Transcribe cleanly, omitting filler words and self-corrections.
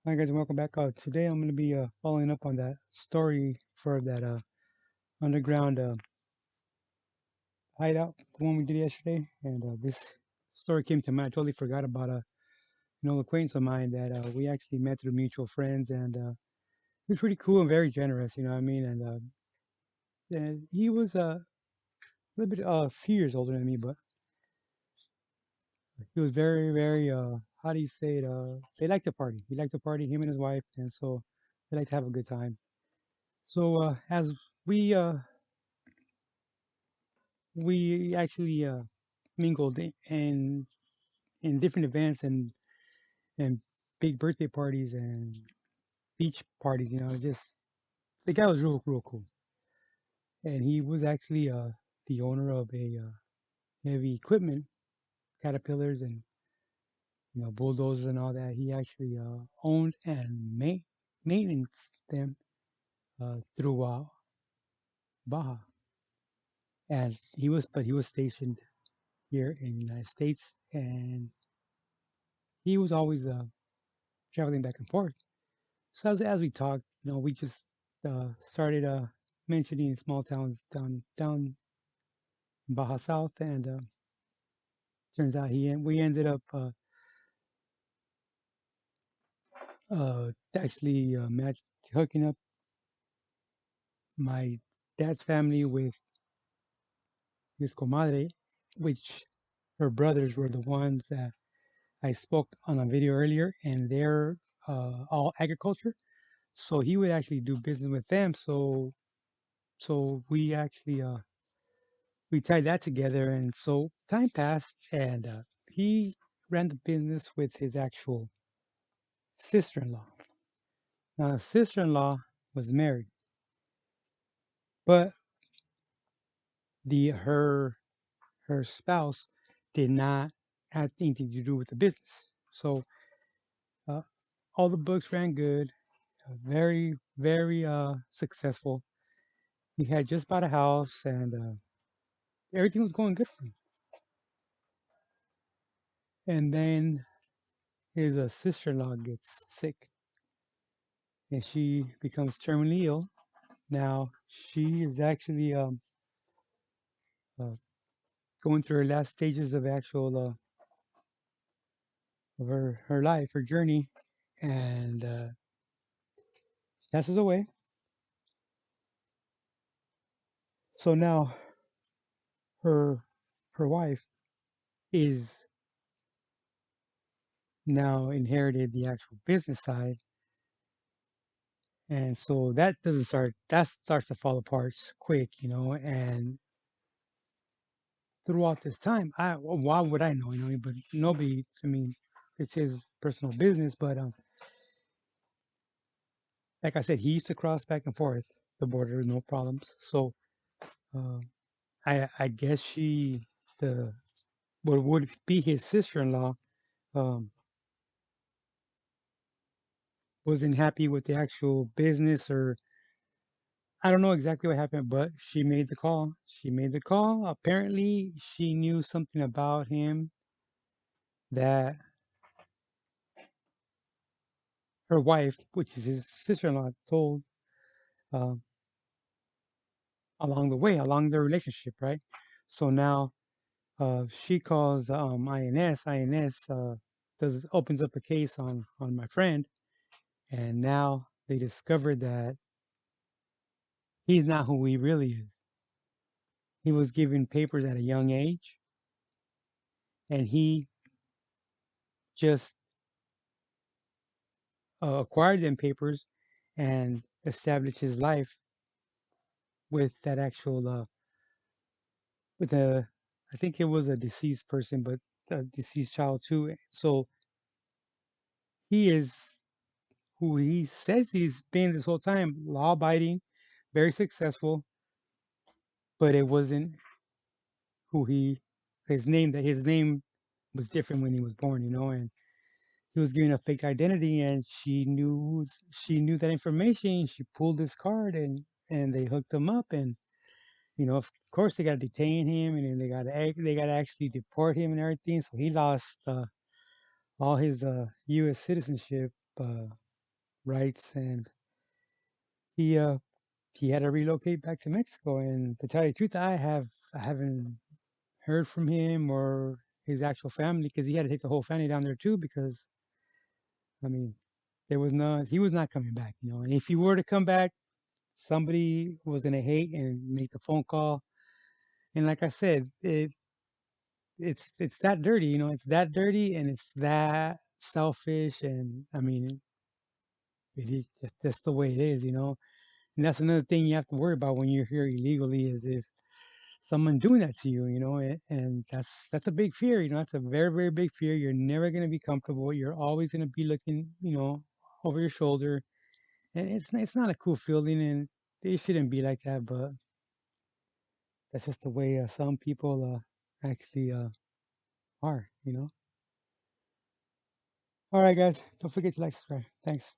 Hi guys, and welcome back. Today I'm going to be following up on that story for that underground hideout, the one we did yesterday. And this story came to mind. I totally forgot about an old acquaintance of mine that we actually met through mutual friends, and he was pretty cool and very generous. You know what I mean? And he was a little bit a few years older than me, but he was very how do you say it? They like to party. He liked to party, him and his wife, and so they like to have a good time. So as we uh, we actually mingled in different events and big birthday parties and beach parties. You know, just the guy was real cool, and he was actually the owner of a heavy equipment, caterpillars and bulldozers and all that. He actually owned and maintenance them through Baja, and he was stationed here in the United States, and he was always traveling back and forth. So as we talked, we just started mentioning small towns down in Baja South, and turns out we ended up actually hooking up my dad's family with his comadre, which her brothers were the ones that I spoke on a video earlier, and they're all agriculture. So he would actually do business with them. So we tied that together, and so time passed, and he ran the business with his actual sister-in-law. Now, his sister-in-law was married, but the her spouse did not have anything to do with the business. So uh, all the books ran good, very successful. He had just bought a house, and everything was going good for him. And then his sister-in-law gets sick, and she becomes terminally ill. Now she is actually uh, going through her last stages of actual of her life, her journey, and passes away. So now her her wife is now inherited the actual business side, and so that starts to fall apart quick, And throughout this time, why would I know, But nobody. I mean, it's his personal business, but like I said, he used to cross back and forth the border, no problems. So uh, I guess the what would be his sister-in-law, um, wasn't happy with the actual business, or I don't know exactly what happened, but she made the call. She made the call. Apparently, she knew something about him that her wife, which is his sister-in-law, told uh, along the way, along their relationship, right? So now she calls INS. INS does opens up a case on my friend, and now they discovered that he's not who he really is. He was given papers at a young age, and he just acquired them papers and established his life with that actual with a I think it was a deceased person, but a deceased child too. So he is who he says he's been this whole time, law abiding, very successful, but it wasn't who his name was different when he was born, and he was given a fake identity, and she knew that information. She pulled his card, and they hooked him up, and of course they got to detain him, and then they got to actually deport him and everything. So he lost all his U.S. citizenship. rights, and he uh he had to relocate back to Mexico. And to tell you the truth, I haven't heard from him or his actual family because he had to take the whole family down there too. Because I mean, there was no he was not coming back, you know. And if he were to come back, somebody was gonna hate and make the phone call. And like I said, it's that dirty, you know. It's that dirty and it's that selfish. And I mean, it is just that's the way it is, you know. And that's another thing you have to worry about when you're here illegally is if someone doing that to you, you know. And that's a big fear, you know. That's a very very big fear. You're never gonna be comfortable. You're always gonna be looking, you know, over your shoulder, and it's not a cool feeling, and it shouldn't be like that. But that's just the way some people actually are, you know. All right, guys, don't forget to like, subscribe. Thanks.